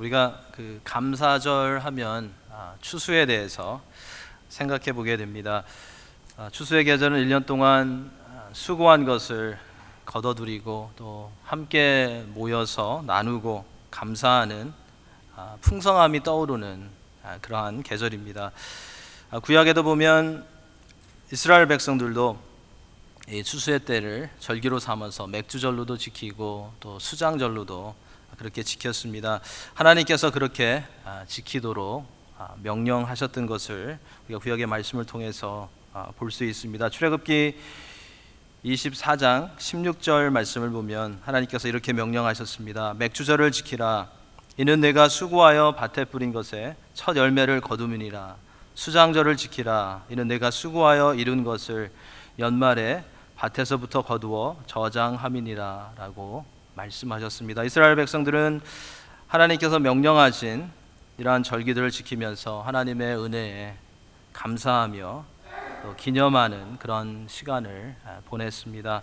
우리가 그 감사절 하면 추수에 대해서 생각해 보게 됩니다. 추수의 계절은 1년 동안 수고한 것을 거둬들이고 또 함께 모여서 나누고 감사하는 풍성함이 떠오르는 그러한 계절입니다. 구약에도 보면 이스라엘 백성들도 이 추수의 때를 절기로 삼아서 맥주절로도 지키고 또 수장절로도 그렇게 지켰습니다. 하나님께서 그렇게 지키도록 명령하셨던 것을 우리가 구약의 말씀을 통해서 볼 수 있습니다. 출애굽기 24장 16절 말씀을 보면 하나님께서 이렇게 명령하셨습니다. 맥주절을 지키라. 이는 내가 수고하여 밭에 뿌린 것에 첫 열매를 거두미니라. 수장절을 지키라. 이는 내가 수고하여 이룬 것을 연말에 밭에서부터 거두어 저장함이니라 라고 말씀하셨습니다. 이스라엘 백성들은 하나님께서 명령하신 이러한 절기들을 지키면서 하나님의 은혜에 감사하며 또 기념하는 그런 시간을 보냈습니다.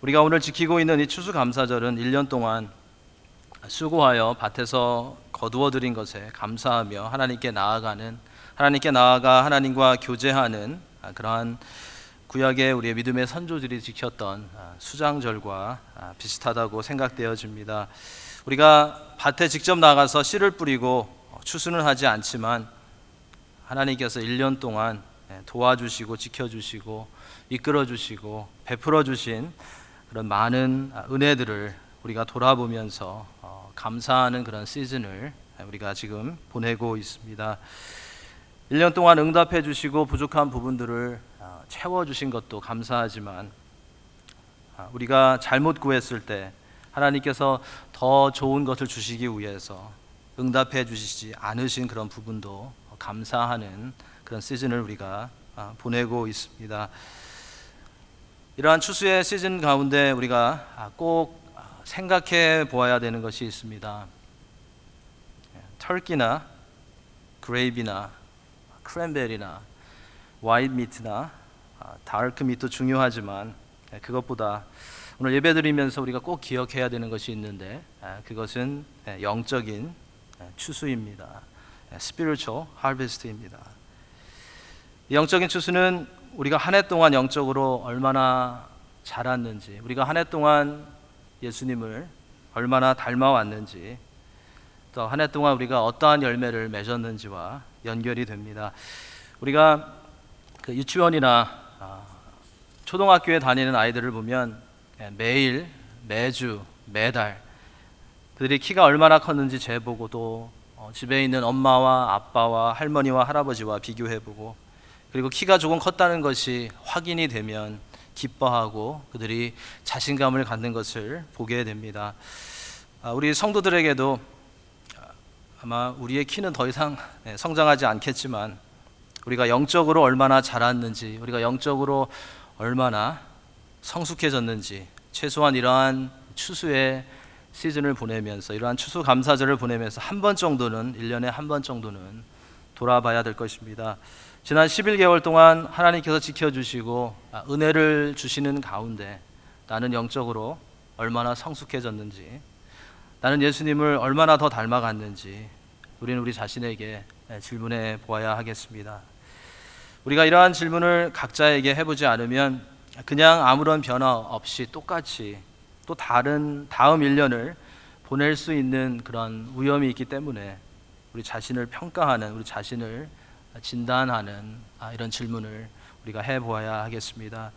우리가 오늘 지키고 있는 이 추수감사절은 1년 동안 수고하여 밭에서 거두어 들인 것에 감사하며 하나님께 나아가 하나님과 교제하는 그러한 구약의 우리의 믿음의 선조들이 지켰던 수장절과 비슷하다고 생각되어집니다. 우리가 밭에 직접 나가서 씨를 뿌리고 추수는 하지 않지만 하나님께서 1년 동안 도와주시고 지켜주시고 이끌어주시고 베풀어주신 그런 많은 은혜들을 우리가 돌아보면서 감사하는 그런 시즌을 우리가 지금 보내고 있습니다. 1년 동안 응답해 주시고 부족한 부분들을 채워주신 것도 감사하지만 우리가 잘못 구했을 때 하나님께서 더 좋은 것을 주시기 위해서 응답해 주시지 않으신 그런 부분도 감사하는 그런 시즌을 우리가 보내고 있습니다. 이러한 추수의 시즌 가운데 우리가 꼭 생각해 보아야 되는 것이 있습니다. 터키나 그레이비나 크랜베리나 화이트 미트나 다크 미트도 중요하지만 그것보다 오늘 예배드리면서 우리가 꼭 기억해야 되는 것이 있는데 그것은 영적인 추수입니다. Spiritual Harvest입니다. 영적인 추수는 우리가 한 해 동안 영적으로 얼마나 자랐는지, 우리가 한 해 동안 예수님을 얼마나 닮아왔는지, 또 한 해 동안 우리가 어떠한 열매를 맺었는지와 연결이 됩니다. 우리가 그 유치원이나 초등학교에 다니는 아이들을 보면 매일, 매주, 매달 그들이 키가 얼마나 컸는지 재보고 또 집에 있는 엄마와 아빠와 할머니와 할아버지와 비교해보고 그리고 키가 조금 컸다는 것이 확인이 되면 기뻐하고 그들이 자신감을 갖는 것을 보게 됩니다. 우리 성도들에게도 아마 우리의 키는 더 이상 성장하지 않겠지만 우리가 영적으로 얼마나 자랐는지, 우리가 영적으로 얼마나 성숙해졌는지 최소한 이러한 추수의 시즌을 보내면서 이러한 추수 감사절을 보내면서 한 번 정도는 1년에 한 번 정도는 돌아봐야 될 것입니다. 지난 11개월 동안 하나님께서 지켜주시고 은혜를 주시는 가운데 나는 영적으로 얼마나 성숙해졌는지, 나는 예수님을 얼마나 더 닮아갔는지 우리는 우리 자신에게 질문해 보아야 하겠습니다. 우리가 이러한 질문을 각자에게 해보지 않으면 그냥 아무런 변화 없이 똑같이 또 다른 다음 1년을 보낼 수 있는 그런 위험이 있기 때문에 우리 자신을 평가하는, 우리 자신을 진단하는 이런 질문을 우리가 해보아야 하겠습니다.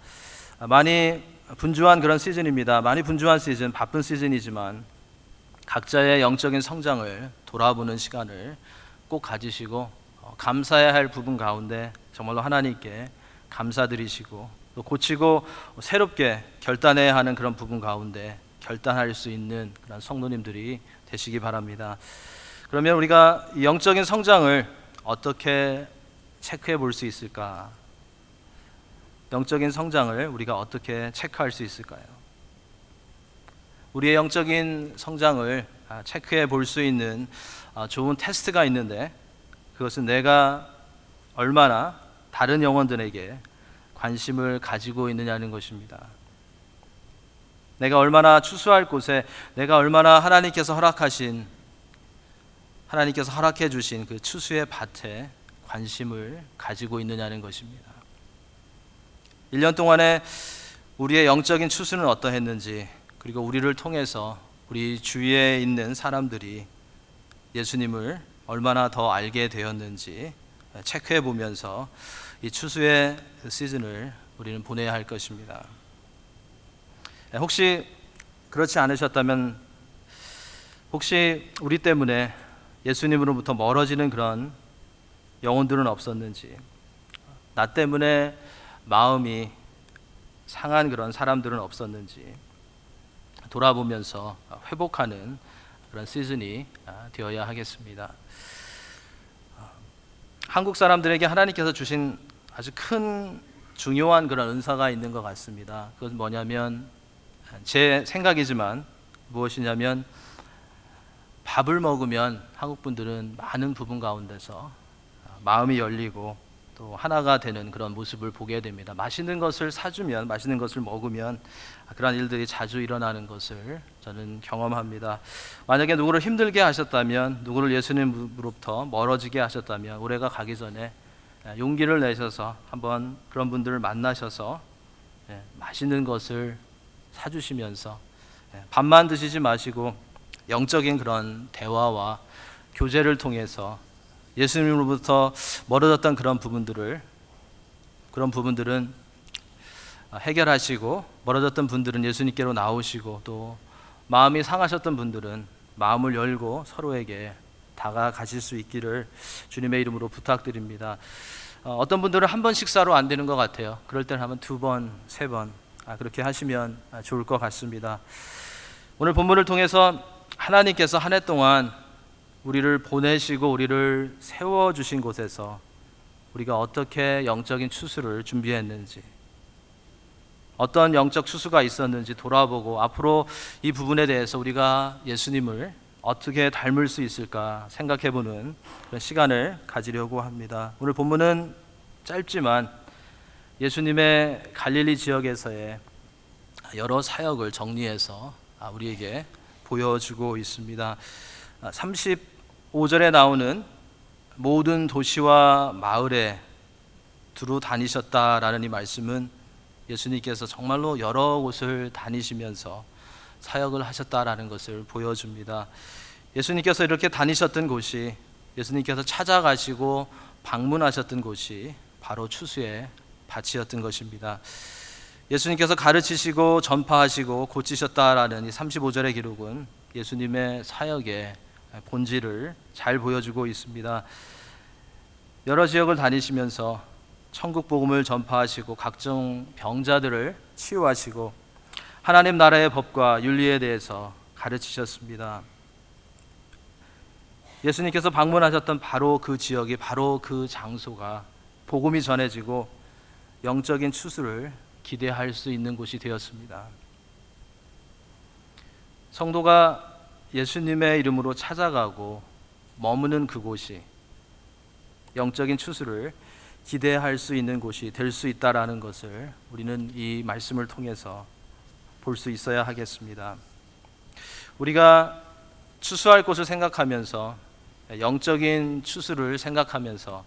많이 분주한 그런 시즌입니다. 많이 분주한 시즌, 바쁜 시즌이지만 각자의 영적인 성장을 돌아보는 시간을 꼭 가지시고 감사해야 할 부분 가운데 정말로 하나님께 감사드리시고 또 고치고 새롭게 결단해야 하는 그런 부분 가운데 결단할 수 있는 그런 성도님들이 되시기 바랍니다. 그러면 우리가 영적인 성장을 어떻게 체크해 볼 수 있을까? 영적인 성장을 우리가 어떻게 체크할 수 있을까요? 우리의 영적인 성장을 체크해 볼 수 있는 좋은 테스트가 있는데 그것은 내가 얼마나 다른 영혼들에게 관심을 가지고 있느냐는 것입니다. 내가 얼마나 추수할 곳에, 내가 얼마나 하나님께서 허락하신 하나님께서 허락해 주신 그 추수의 밭에 관심을 가지고 있느냐는 것입니다. 1년 동안에 우리의 영적인 추수는 어떠했는지, 그리고 우리를 통해서 우리 주위에 있는 사람들이 예수님을 얼마나 더 알게 되었는지 체크해 보면서 이 추수의 시즌을 우리는 보내야 할 것입니다. 혹시 그렇지 않으셨다면, 혹시 우리 때문에 예수님으로부터 멀어지는 그런 영혼들은 없었는지, 나 때문에 마음이 상한 그런 사람들은 없었는지 돌아보면서 회복하는 그런 시즌이 되어야 하겠습니다. 한국 사람들에게 하나님께서 주신 아주 큰 중요한 그런 은사가 있는 것 같습니다. 그것은 뭐냐면, 제 생각이지만 무엇이냐면, 밥을 먹으면 한국 분들은 많은 부분 가운데서 마음이 열리고 또 하나가 되는 그런 모습을 보게 됩니다. 맛있는 것을 사주면, 맛있는 것을 먹으면 그런 일들이 자주 일어나는 것을 저는 경험합니다. 만약에 누구를 힘들게 하셨다면, 누구를 예수님으로부터 멀어지게 하셨다면, 올해가 가기 전에 용기를 내셔서 한번 그런 분들을 만나셔서 맛있는 것을 사주시면서 밥만 드시지 마시고 영적인 그런 대화와 교제를 통해서 예수님으로부터 멀어졌던 그런 부분들은 해결하시고, 멀어졌던 분들은 예수님께로 나오시고, 또 마음이 상하셨던 분들은 마음을 열고 서로에게 다가가실 수 있기를 주님의 이름으로 부탁드립니다. 어떤 분들은 한 번 식사로 안 되는 것 같아요. 그럴 때는 한번 2번, 3번 그렇게 하시면 좋을 것 같습니다. 오늘 본문을 통해서 하나님께서 한 해 동안 우리를 보내시고 우리를 세워주신 곳에서 우리가 어떻게 영적인 추수를 준비했는지, 어떤 영적 추수가 있었는지 돌아보고, 앞으로 이 부분에 대해서 우리가 예수님을 어떻게 닮을 수 있을까 생각해보는 그런 시간을 가지려고 합니다. 오늘 본문은 짧지만 예수님의 갈릴리 지역에서의 여러 사역을 정리해서 우리에게 보여주고 있습니다. 35절에 나오는 모든 도시와 마을에 두루 다니셨다라는 이 말씀은 예수님께서 정말로 여러 곳을 다니시면서 사역을 하셨다라는 것을 보여줍니다. 예수님께서 이렇게 다니셨던 곳이, 예수님께서 찾아가시고 방문하셨던 곳이 바로 추수의 밭이었던 것입니다. 예수님께서 가르치시고 전파하시고 고치셨다라는 이 35절의 기록은 예수님의 사역의 본질을 잘 보여주고 있습니다. 여러 지역을 다니시면서 천국 복음을 전파하시고 각종 병자들을 치유하시고 하나님 나라의 법과 윤리에 대해서 가르치셨습니다. 예수님께서 방문하셨던 바로 그 지역이, 바로 그 장소가 복음이 전해지고 영적인 추수를 기대할 수 있는 곳이 되었습니다. 성도가 예수님의 이름으로 찾아가고 머무는 그곳이 영적인 추수를 기대할 수 있는 곳이 될 수 있다라는 것을 우리는 이 말씀을 통해서 볼 수 있어야 하겠습니다. 우리가 추수할 곳을 생각하면서, 영적인 추수를 생각하면서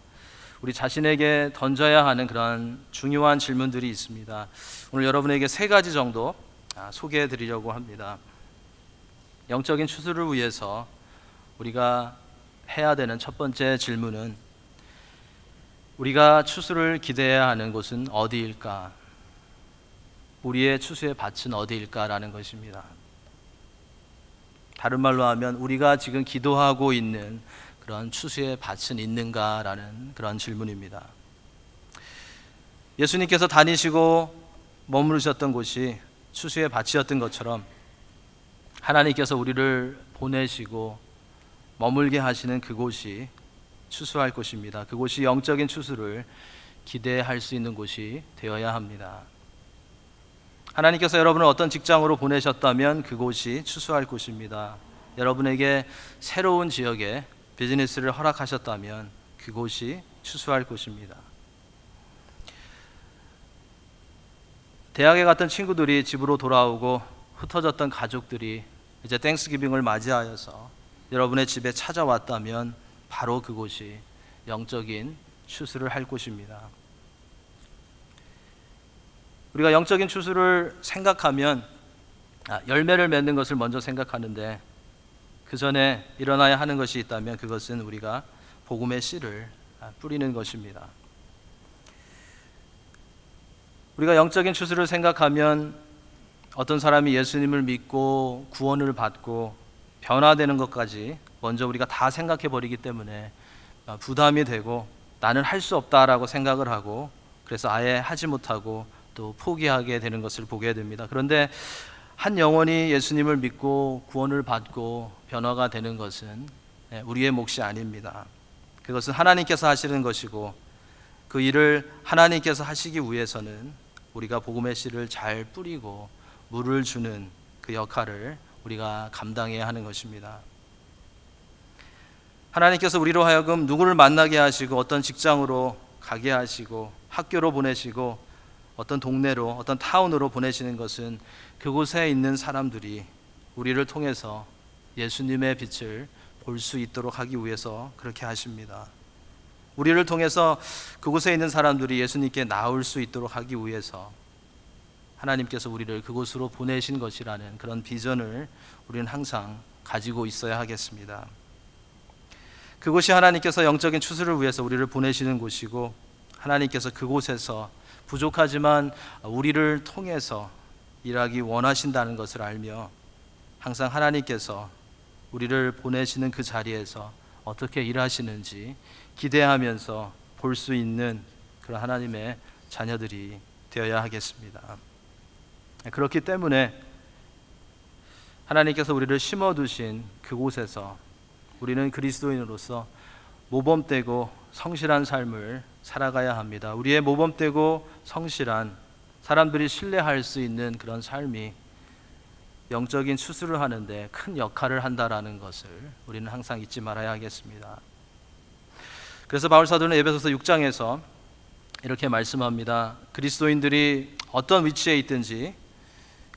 우리 자신에게 던져야 하는 그런 중요한 질문들이 있습니다. 오늘 여러분에게 3가지 정도 소개해 드리려고 합니다. 영적인 추수를 위해서 우리가 해야 되는 첫 번째 질문은, 우리가 추수를 기대해야 하는 곳은 어디일까? 우리의 추수의 밭은 어디일까라는 것입니다. 다른 말로 하면, 우리가 지금 기도하고 있는 그런 추수의 밭은 있는가라는 그런 질문입니다. 예수님께서 다니시고 머무르셨던 곳이 추수의 밭이었던 것처럼, 하나님께서 우리를 보내시고 머물게 하시는 그곳이 추수할 곳입니다. 그곳이 영적인 추수를 기대할 수 있는 곳이 되어야 합니다. 하나님께서 여러분을 어떤 직장으로 보내셨다면 그곳이 추수할 곳입니다. 여러분에게 새로운 지역에 비즈니스를 허락하셨다면 그곳이 추수할 곳입니다. 대학에 갔던 친구들이 집으로 돌아오고 흩어졌던 가족들이 이제 땡스기빙을 맞이하여서 여러분의 집에 찾아왔다면 바로 그곳이 영적인 추수를 할 곳입니다. 우리가 영적인 추수를 생각하면 열매를 맺는 것을 먼저 생각하는데, 그 전에 일어나야 하는 것이 있다면 그것은 우리가 복음의 씨를 뿌리는 것입니다. 우리가 영적인 추수를 생각하면 어떤 사람이 예수님을 믿고 구원을 받고 변화되는 것까지 먼저 우리가 다 생각해 버리기 때문에 부담이 되고 나는 할 수 없다라고 생각을 하고, 그래서 아예 하지 못하고 또 포기하게 되는 것을 보게 됩니다. 그런데 한 영혼이 예수님을 믿고 구원을 받고 변화가 되는 것은 우리의 몫이 아닙니다. 그것은 하나님께서 하시는 것이고, 그 일을 하나님께서 하시기 위해서는 우리가 복음의 씨를 잘 뿌리고 물을 주는 그 역할을 우리가 감당해야 하는 것입니다. 하나님께서 우리로 하여금 누구를 만나게 하시고 어떤 직장으로 가게 하시고 학교로 보내시고 어떤 동네로, 어떤 타운으로 보내시는 것은 그곳에 있는 사람들이 우리를 통해서 예수님의 빛을 볼 수 있도록 하기 위해서 그렇게 하십니다. 우리를 통해서 그곳에 있는 사람들이 예수님께 나올 수 있도록 하기 위해서 하나님께서 우리를 그곳으로 보내신 것이라는 그런 비전을 우리는 항상 가지고 있어야 하겠습니다. 그곳이 하나님께서 영적인 추수를 위해서 우리를 보내시는 곳이고, 하나님께서 그곳에서 부족하지만 우리를 통해서 일하기 원하신다는 것을 알며 항상 하나님께서 우리를 보내시는 그 자리에서 어떻게 일하시는지 기대하면서 볼 수 있는 그런 하나님의 자녀들이 되어야 하겠습니다. 그렇기 때문에 하나님께서 우리를 심어두신 그곳에서 우리는 그리스도인으로서 모범되고 성실한 삶을 살아가야 합니다. 우리의 모범되고 성실한, 사람들이 신뢰할 수 있는 그런 삶이 영적인 추수를 하는데 큰 역할을 한다라는 것을 우리는 항상 잊지 말아야 하겠습니다. 그래서 바울 사도는 에베소서 6장에서 이렇게 말씀합니다. 그리스도인들이 어떤 위치에 있든지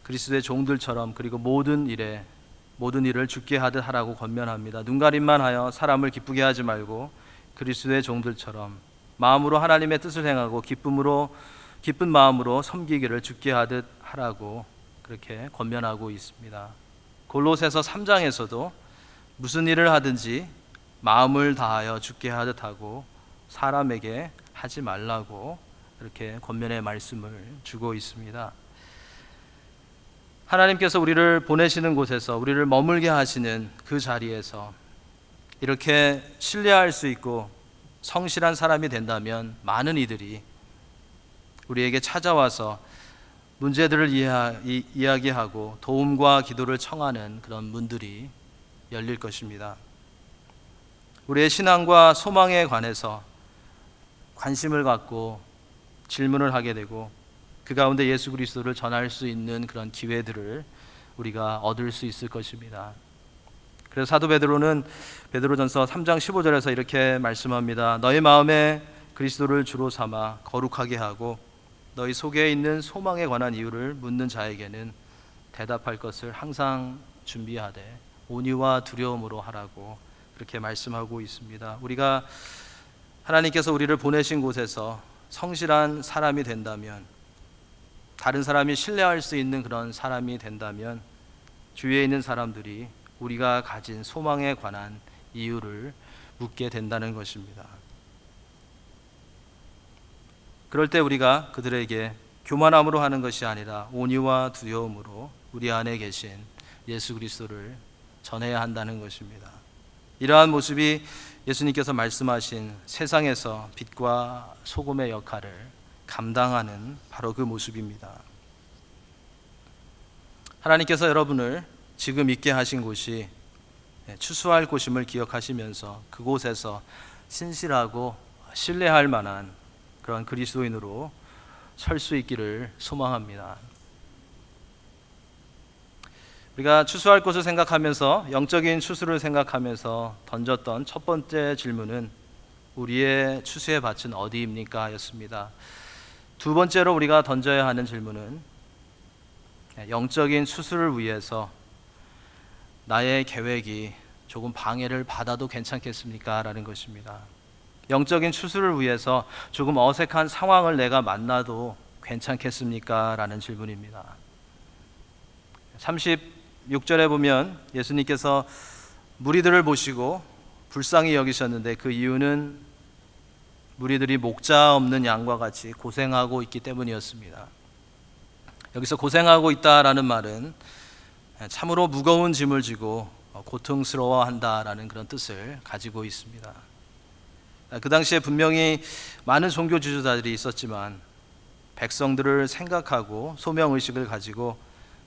그리스도의 종들처럼, 그리고 모든 일을 주께 하듯 하라고 권면합니다. 눈가림만 하여 사람을 기쁘게 하지 말고 그리스도의 종들처럼 마음으로 하나님의 뜻을 행하고 기쁜 마음으로 섬기기를 주께 하듯 하라고 그렇게 권면하고 있습니다. 골로새서 3장에서도 무슨 일을 하든지 마음을 다하여 주께 하듯 하고 사람에게 하지 말라고 이렇게 권면의 말씀을 주고 있습니다. 하나님께서 우리를 보내시는 곳에서 우리를 머물게 하시는 그 자리에서 이렇게 신뢰할 수 있고 성실한 사람이 된다면 많은 이들이 우리에게 찾아와서 문제들을 이야기하고 도움과 기도를 청하는 그런 문들이 열릴 것입니다. 우리의 신앙과 소망에 관해서 관심을 갖고 질문을 하게 되고 그 가운데 예수 그리스도를 전할 수 있는 그런 기회들을 우리가 얻을 수 있을 것입니다. 그래서 사도 베드로는 베드로전서 3장 15절에서 이렇게 말씀합니다. 너희 마음에 그리스도를 주로 삼아 거룩하게 하고 너희 속에 있는 소망에 관한 이유를 묻는 자에게는 대답할 것을 항상 준비하되 온유와 두려움으로 하라고 그렇게 말씀하고 있습니다. 우리가 하나님께서 우리를 보내신 곳에서 성실한 사람이 된다면, 다른 사람이 신뢰할 수 있는 그런 사람이 된다면 주위에 있는 사람들이 우리가 가진 소망에 관한 이유를 묻게 된다는 것입니다. 그럴 때 우리가 그들에게 교만함으로 하는 것이 아니라 온유와 두려움으로 우리 안에 계신 예수 그리스도를 전해야 한다는 것입니다. 이러한 모습이 예수님께서 말씀하신 세상에서 빛과 소금의 역할을 감당하는 바로 그 모습입니다. 하나님께서 여러분을 지금 있게 하신 곳이 추수할 곳임을 기억하시면서 그곳에서 신실하고 신뢰할 만한 그런 그리스도인으로 설 수 있기를 소망합니다. 우리가 추수할 것을 생각하면서, 영적인 추수를 생각하면서 던졌던 첫 번째 질문은 우리의 추수의 밭은 어디입니까? 였습니다. 두 번째로 우리가 던져야 하는 질문은 영적인 추수를 위해서 나의 계획이 조금 방해를 받아도 괜찮겠습니까? 라는 것입니다. 영적인 추수를 위해서 조금 어색한 상황을 내가 만나도 괜찮겠습니까? 라는 질문입니다. 36절에 보면 예수님께서 무리들을 보시고 불쌍히 여기셨는데 그 이유는 무리들이 목자 없는 양과 같이 고생하고 있기 때문이었습니다. 여기서 고생하고 있다라는 말은 참으로 무거운 짐을 지고 고통스러워한다라는 그런 뜻을 가지고 있습니다. 그 당시에 분명히 많은 종교 지도자들이 있었지만 백성들을 생각하고 소명의식을 가지고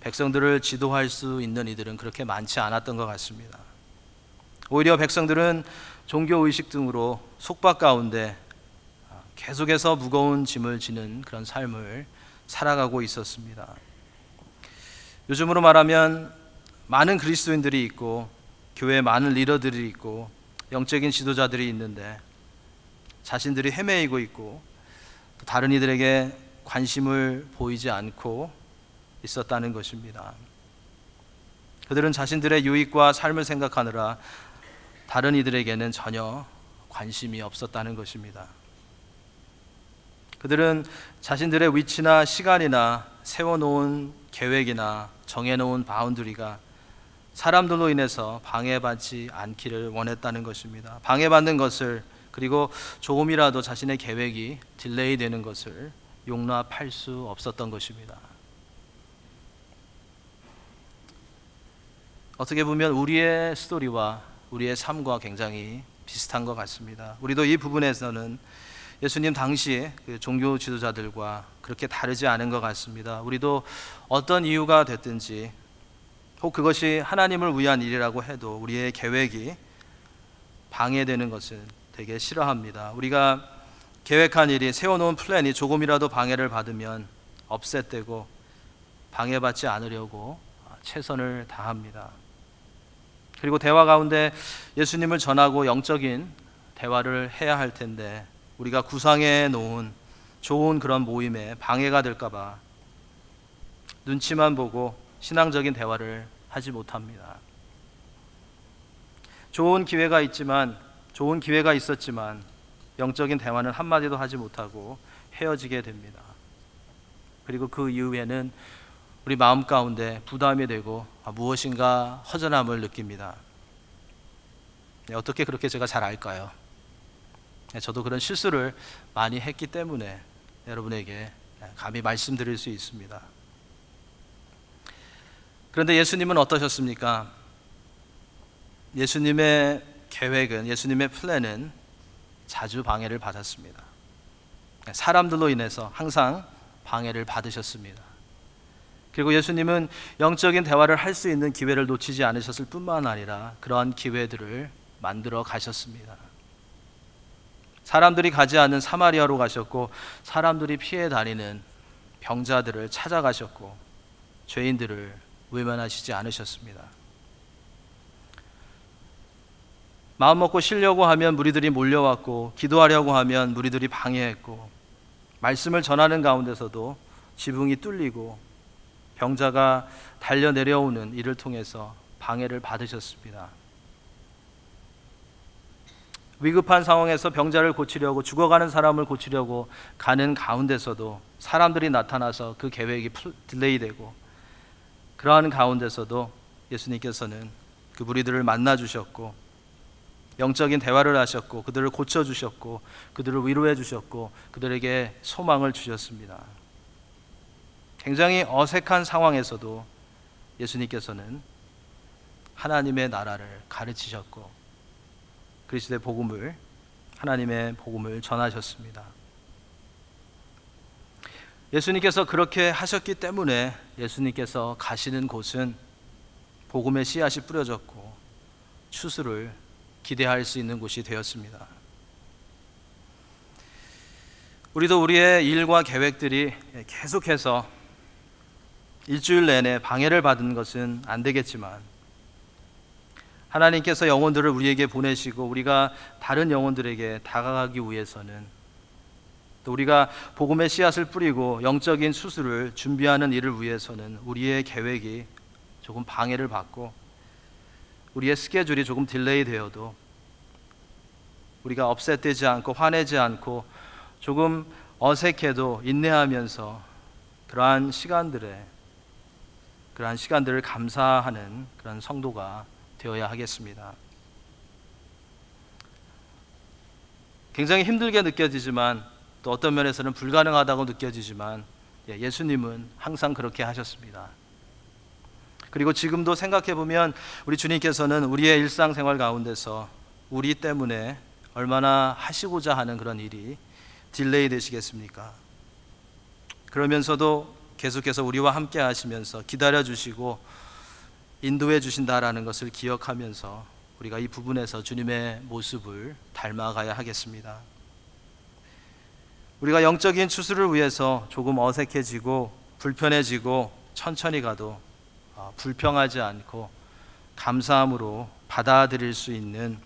백성들을 지도할 수 있는 이들은 그렇게 많지 않았던 것 같습니다. 오히려 백성들은 종교의식 등으로 속박 가운데 계속해서 무거운 짐을 지는 그런 삶을 살아가고 있었습니다. 요즘으로 말하면 많은 그리스도인들이 있고 교회에 많은 리더들이 있고 영적인 지도자들이 있는데 자신들이 헤매이고 있고 다른 이들에게 관심을 보이지 않고 있었다는 것입니다. 그들은 자신들의 유익과 삶을 생각하느라 다른 이들에게는 전혀 관심이 없었다는 것입니다. 그들은 자신들의 위치나 시간이나 세워놓은 계획이나 정해놓은 바운더리가 사람들로 인해서 방해받지 않기를 원했다는 것입니다. 방해받는 것을, 그리고 조금이라도 자신의 계획이 딜레이 되는 것을 용납할 수 없었던 것입니다. 어떻게 보면 우리의 스토리와 우리의 삶과 굉장히 비슷한 것 같습니다. 우리도 이 부분에서는 예수님 당시 그 종교 지도자들과 그렇게 다르지 않은 것 같습니다. 우리도 어떤 이유가 됐든지 혹 그것이 하나님을 위한 일이라고 해도 우리의 계획이 방해되는 것은 되게 싫어합니다. 우리가 계획한 일이, 세워놓은 플랜이 조금이라도 방해를 받으면 업셋되고 방해받지 않으려고 최선을 다합니다. 그리고 대화 가운데 예수님을 전하고 영적인 대화를 해야 할 텐데 우리가 구상해 놓은 좋은 그런 모임에 방해가 될까 봐 눈치만 보고 신앙적인 대화를 하지 못합니다. 좋은 기회가 있었지만 영적인 대화는 한마디도 하지 못하고 헤어지게 됩니다. 그리고 그 이후에는 우리 마음 가운데 부담이 되고 무엇인가 허전함을 느낍니다. 어떻게 그렇게 제가 잘 알까요? 저도 그런 실수를 많이 했기 때문에 여러분에게 감히 말씀드릴 수 있습니다. 그런데 예수님은 어떠셨습니까? 예수님의 계획은, 예수님의 플랜은 자주 방해를 받았습니다. 사람들로 인해서 항상 방해를 받으셨습니다. 그리고 예수님은 영적인 대화를 할 수 있는 기회를 놓치지 않으셨을 뿐만 아니라 그러한 기회들을 만들어 가셨습니다. 사람들이 가지 않는 사마리아로 가셨고 사람들이 피해 다니는 병자들을 찾아가셨고 죄인들을 외면하시지 않으셨습니다. 마음 먹고 쉬려고 하면 무리들이 몰려왔고 기도하려고 하면 무리들이 방해했고 말씀을 전하는 가운데서도 지붕이 뚫리고 병자가 달려 내려오는 이를 통해서 방해를 받으셨습니다. 위급한 상황에서 병자를 고치려고, 죽어가는 사람을 고치려고 가는 가운데서도 사람들이 나타나서 그 계획이 딜레이되고, 그러한 가운데서도 예수님께서는 그 무리들을 만나 주셨고 영적인 대화를 하셨고 그들을 고쳐주셨고 그들을 위로해 주셨고 그들에게 소망을 주셨습니다. 굉장히 어색한 상황에서도 예수님께서는 하나님의 나라를 가르치셨고 그리스도의 복음을, 하나님의 복음을 전하셨습니다. 예수님께서 그렇게 하셨기 때문에 예수님께서 가시는 곳은 복음의 씨앗이 뿌려졌고 추수를 기대할 수 있는 곳이 되었습니다. 우리도 우리의 일과 계획들이 계속해서 일주일 내내 방해를 받은 것은 안 되겠지만 하나님께서 영혼들을 우리에게 보내시고 우리가 다른 영혼들에게 다가가기 위해서는, 또 우리가 복음의 씨앗을 뿌리고 영적인 수술을 준비하는 일을 위해서는 우리의 계획이 조금 방해를 받고 우리의 스케줄이 조금 딜레이 되어도 우리가 업셋되지 않고 화내지 않고 조금 어색해도 인내하면서 그러한 시간들을 감사하는 그런 성도가 되어야 하겠습니다. 굉장히 힘들게 느껴지지만 또 어떤 면에서는 불가능하다고 느껴지지만 예수님은 항상 그렇게 하셨습니다. 그리고 지금도 생각해 보면 우리 주님께서는 우리의 일상생활 가운데서 우리 때문에 얼마나 하시고자 하는 그런 일이 딜레이 되시겠습니까? 그러면서도 계속해서 우리와 함께 하시면서 기다려 주시고 인도해 주신다라는 것을 기억하면서 우리가 이 부분에서 주님의 모습을 닮아가야 하겠습니다. 우리가 영적인 추수를 위해서 조금 어색해지고 불편해지고 천천히 가도 불평하지 않고 감사함으로 받아들일 수 있는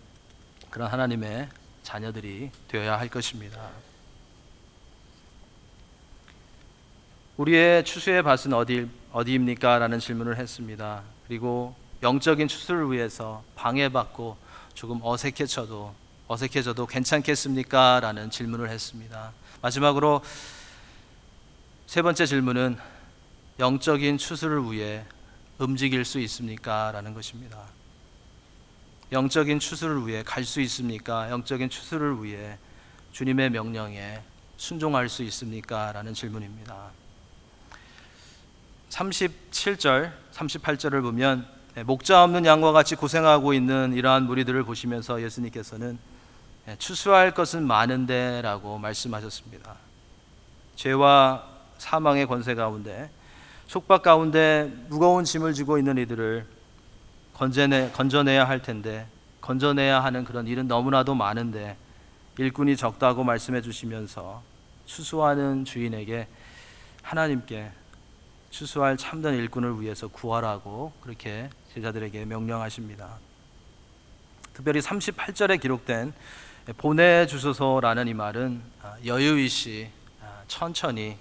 그런 하나님의 자녀들이 되어야 할 것입니다. 우리의 추수의 밭은 어디입니까? 라는 질문을 했습니다. 그리고 영적인 추수를 위해서 방해받고 조금 어색해져도 괜찮겠습니까? 라는 질문을 했습니다. 마지막으로 세 번째 질문은 영적인 추수를 위해 움직일 수 있습니까? 라는 것입니다. 영적인 추수를 위해 갈 수 있습니까? 영적인 추수를 위해 주님의 명령에 순종할 수 있습니까? 라는 질문입니다. 37절, 38절을 보면 목자 없는 양과 같이 고생하고 있는 이러한 무리들을 보시면서 예수님께서는 추수할 것은 많은데 라고 말씀하셨습니다. 죄와 사망의 권세 가운데 속박 가운데 무거운 짐을 지고 있는 이들을 건져내야 할 텐데 건져내야 하는 그런 일은 너무나도 많은데 일꾼이 적다고 말씀해 주시면서 추수하는 주인에게 하나님께 추수할 참된 일꾼을 위해서 구하라고 그렇게 제자들에게 명령하십니다. 특별히 38절에 기록된 보내주소서라는 이 말은 여유있이 천천히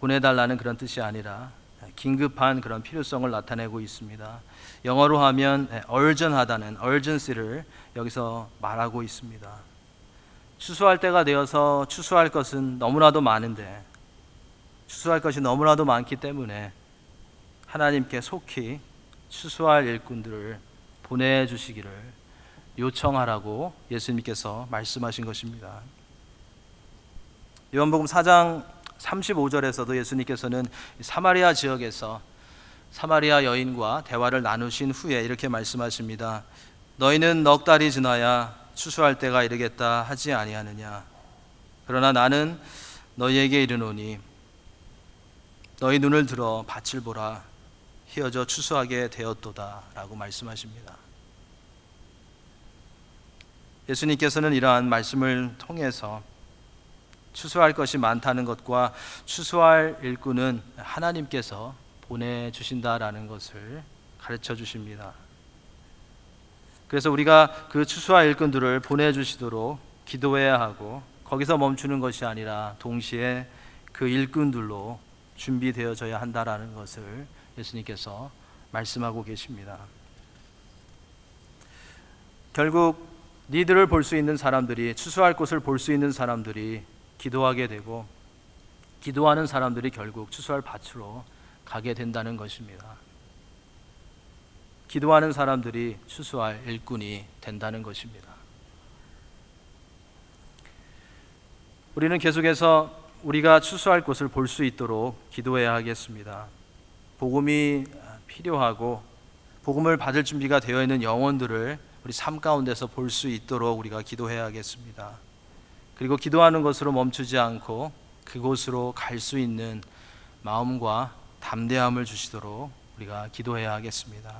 보내달라는 그런 뜻이 아니라 긴급한 그런 필요성을 나타내고 있습니다. 영어로 하면 urgent하다는 urgency를 여기서 말하고 있습니다. 추수할 때가 되어서 추수할 것은 너무나도 많은데 추수할 것이 너무나도 많기 때문에 하나님께 속히 추수할 일꾼들을 보내주시기를 요청하라고 예수님께서 말씀하신 것입니다. 요한복음 4장 35절에서도 예수님께서는 사마리아 지역에서 사마리아 여인과 대화를 나누신 후에 이렇게 말씀하십니다. 너희는 넉 달이 지나야 추수할 때가 이르겠다 하지 아니하느냐? 그러나 나는 너희에게 이르노니 너희 눈을 들어 밭을 보라. 휘어져 추수하게 되었도다 라고 말씀하십니다. 예수님께서는 이러한 말씀을 통해서 추수할 것이 많다는 것과 추수할 일꾼은 하나님께서 보내주신다라는 것을 가르쳐 주십니다. 그래서 우리가 그 추수할 일꾼들을 보내주시도록 기도해야 하고 거기서 멈추는 것이 아니라 동시에 그 일꾼들로 준비되어져야 한다라는 것을 예수님께서 말씀하고 계십니다. 결국 니들을 볼 수 있는 사람들이 추수할 곳을 볼 수 있는 사람들이 기도하게 되고 기도하는 사람들이 결국 추수할 밭으로 가게 된다는 것입니다. 기도하는 사람들이 추수할 일꾼이 된다는 것입니다. 우리는 계속해서 우리가 추수할 곳을 볼 수 있도록 기도해야 하겠습니다. 복음이 필요하고 복음을 받을 준비가 되어 있는 영혼들을 우리 삶 가운데서 볼 수 있도록 우리가 기도해야 하겠습니다. 그리고 기도하는 것으로 멈추지 않고 그곳으로 갈 수 있는 마음과 담대함을 주시도록 우리가 기도해야 하겠습니다.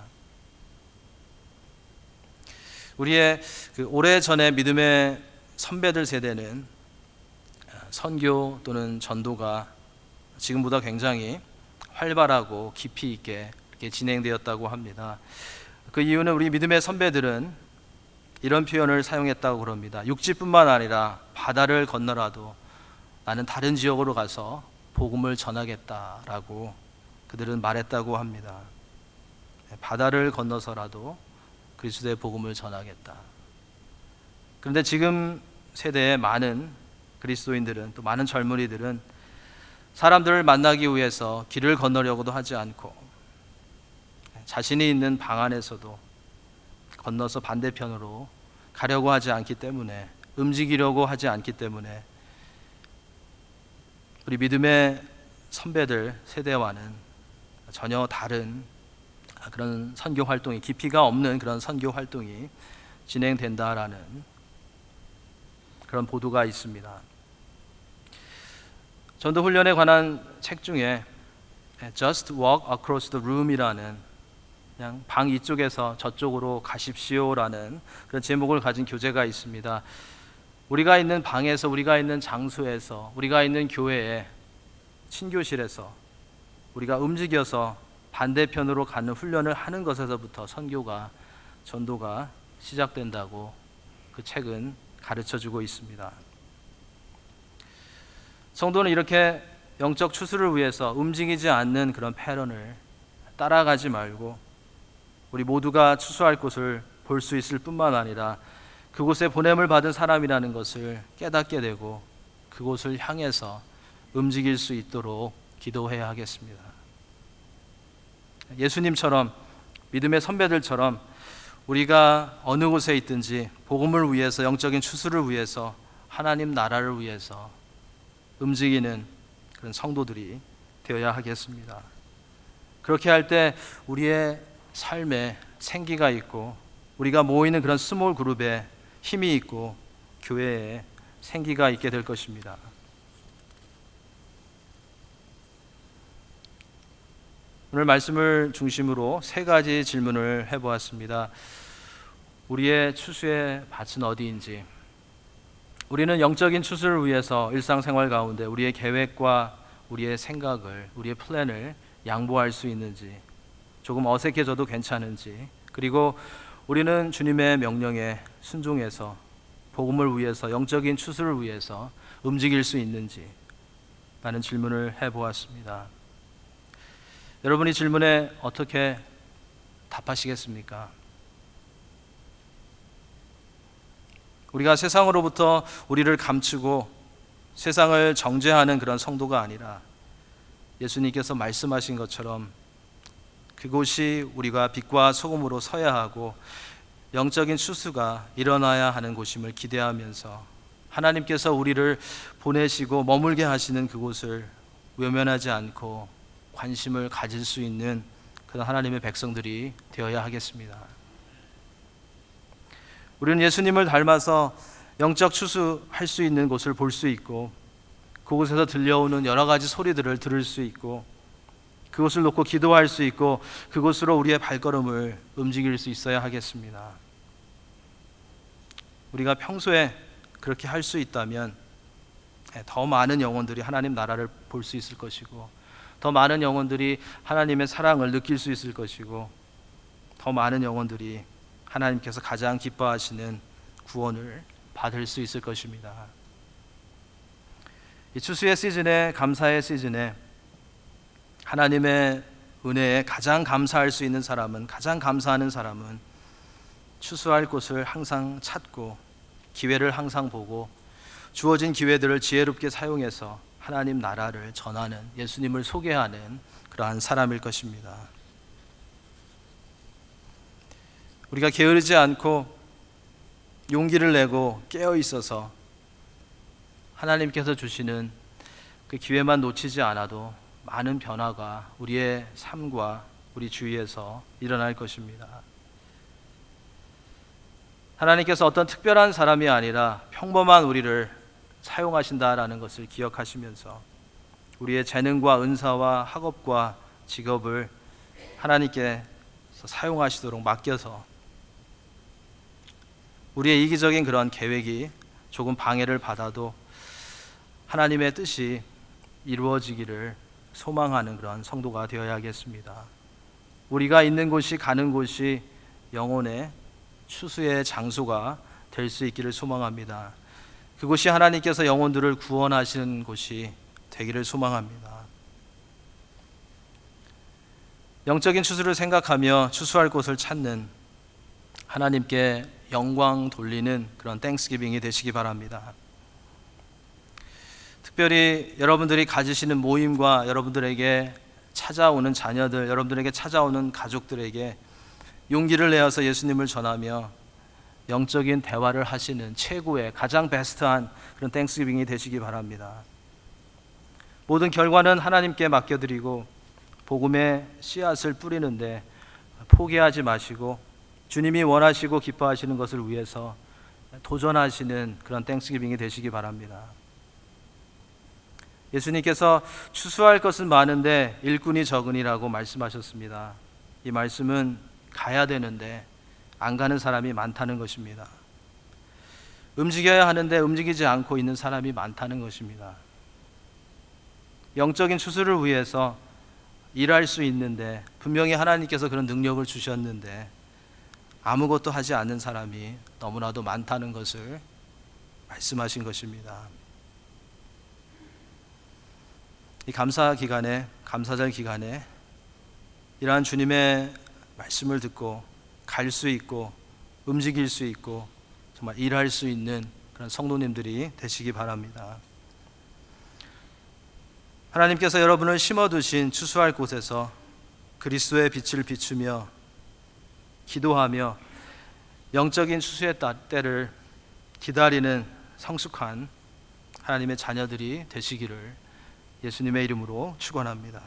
우리의 오래전의 믿음의 선배들 세대는 선교 또는 전도가 지금보다 굉장히 활발하고 깊이 있게 이렇게 진행되었다고 합니다. 그 이유는 우리 믿음의 선배들은 이런 표현을 사용했다고 그럽니다. 육지뿐만 아니라 바다를 건너라도 나는 다른 지역으로 가서 복음을 전하겠다라고 그들은 말했다고 합니다. 바다를 건너서라도 그리스도의 복음을 전하겠다. 그런데 지금 세대의 많은 그리스도인들은, 또 많은 젊은이들은 사람들을 만나기 위해서 길을 건너려고도 하지 않고 자신이 있는 방 안에서도 건너서 반대편으로 가려고 하지 않기 때문에, 움직이려고 하지 않기 때문에 우리 믿음의 선배들 세대와는 전혀 다른 그런 선교 활동이, 깊이가 없는 그런 선교 활동이 진행된다라는 그런 보도가 있습니다. 전도 훈련에 관한 책 중에 Just Walk Across the Room이라는, 그냥 방 이쪽에서 저쪽으로 가십시오라는 그런 제목을 가진 교재가 있습니다. 우리가 있는 방에서, 우리가 있는 장소에서, 우리가 있는 교회에, 친교실에서 우리가 움직여서 반대편으로 가는 훈련을 하는 것에서부터 선교가, 전도가 시작된다고 그 책은 가르쳐주고 있습니다. 성도는 이렇게 영적 추수를 위해서 움직이지 않는 그런 패턴을 따라가지 말고 우리 모두가 추수할 곳을 볼 수 있을 뿐만 아니라 그곳에 보냄을 받은 사람이라는 것을 깨닫게 되고 그곳을 향해서 움직일 수 있도록 기도해야 하겠습니다. 예수님처럼, 믿음의 선배들처럼 우리가 어느 곳에 있든지 복음을 위해서, 영적인 추수를 위해서, 하나님 나라를 위해서 움직이는 그런 성도들이 되어야 하겠습니다. 그렇게 할 때 우리의 삶에 생기가 있고, 우리가 모이는 그런 스몰 그룹에 힘이 있고, 교회에 생기가 있게 될 것입니다. 오늘 말씀을 중심으로 세 가지 질문을 해보았습니다. 우리의 추수의 밭은 어디인지, 우리는 영적인 추수를 위해서 일상생활 가운데 우리의 계획과 우리의 생각을, 우리의 플랜을 양보할 수 있는지, 조금 어색해져도 괜찮은지, 그리고 우리는 주님의 명령에 순종해서 복음을 위해서, 영적인 추수를 위해서 움직일 수 있는지 라는 질문을 해보았습니다. 여러분이 질문에 어떻게 답하시겠습니까? 우리가 세상으로부터 우리를 감추고 세상을 정죄하는 그런 성도가 아니라 예수님께서 말씀하신 것처럼 그곳이 우리가 빛과 소금으로 서야 하고 영적인 추수가 일어나야 하는 곳임을 기대하면서 하나님께서 우리를 보내시고 머물게 하시는 그곳을 외면하지 않고 관심을 가질 수 있는 그런 하나님의 백성들이 되어야 하겠습니다. 우리는 예수님을 닮아서 영적 추수할 수 있는 곳을 볼 수 있고, 그곳에서 들려오는 여러 가지 소리들을 들을 수 있고, 그곳을 놓고 기도할 수 있고, 그곳으로 우리의 발걸음을 움직일 수 있어야 하겠습니다. 우리가 평소에 그렇게 할 수 있다면 더 많은 영혼들이 하나님 나라를 볼 수 있을 것이고, 더 많은 영혼들이 하나님의 사랑을 느낄 수 있을 것이고, 더 많은 영혼들이 하나님께서 가장 기뻐하시는 구원을 받을 수 있을 것입니다. 이 추수의 시즌에, 감사의 시즌에 하나님의 은혜에 가장 감사할 수 있는 사람은, 가장 감사하는 사람은 추수할 곳을 항상 찾고 기회를 항상 보고 주어진 기회들을 지혜롭게 사용해서 하나님 나라를 전하는, 예수님을 소개하는 그러한 사람일 것입니다. 우리가 게으르지 않고 용기를 내고 깨어 있어서 하나님께서 주시는 그 기회만 놓치지 않아도 많은 변화가 우리의 삶과 우리 주위에서 일어날 것입니다. 하나님께서 어떤 특별한 사람이 아니라 평범한 우리를 사용하신다라는 것을 기억하시면서 우리의 재능과 은사와 학업과 직업을 하나님께서 사용하시도록 맡겨서 우리의 이기적인 그런 계획이 조금 방해를 받아도 하나님의 뜻이 이루어지기를 소망하는 그런 성도가 되어야겠습니다. 우리가 있는 곳이, 가는 곳이 영혼의 추수의 장소가 될 수 있기를 소망합니다. 그곳이 하나님께서 영혼들을 구원하시는 곳이 되기를 소망합니다. 영적인 추수를 생각하며 추수할 곳을 찾는 하나님께 영광 돌리는 그런 땡스기빙이 되시기 바랍니다. 특별히 여러분들이 가지시는 모임과 여러분들에게 찾아오는 자녀들, 여러분들에게 찾아오는 가족들에게 용기를 내어서 예수님을 전하며 영적인 대화를 하시는 최고의 가장 베스트한 그런 땡스기빙이 되시기 바랍니다. 모든 결과는 하나님께 맡겨드리고 복음의 씨앗을 뿌리는데 포기하지 마시고 주님이 원하시고 기뻐하시는 것을 위해서 도전하시는 그런 땡스기빙이 되시기 바랍니다. 예수님께서 추수할 것은 많은데 일꾼이 적으니라고 말씀하셨습니다. 이 말씀은 가야 되는데 안 가는 사람이 많다는 것입니다. 움직여야 하는데 움직이지 않고 있는 사람이 많다는 것입니다. 영적인 추수를 위해서 일할 수 있는데 분명히 하나님께서 그런 능력을 주셨는데 아무것도 하지 않는 사람이 너무나도 많다는 것을 말씀하신 것입니다. 이 감사 기간에, 감사절 기간에 이러한 주님의 말씀을 듣고 갈 수 있고 움직일 수 있고 정말 일할 수 있는 그런 성도님들이 되시기 바랍니다. 하나님께서 여러분을 심어두신 추수할 곳에서 그리스도의 빛을 비추며 기도하며 영적인 추수의 때를 기다리는 성숙한 하나님의 자녀들이 되시기를 예수님의 이름으로 축원합니다.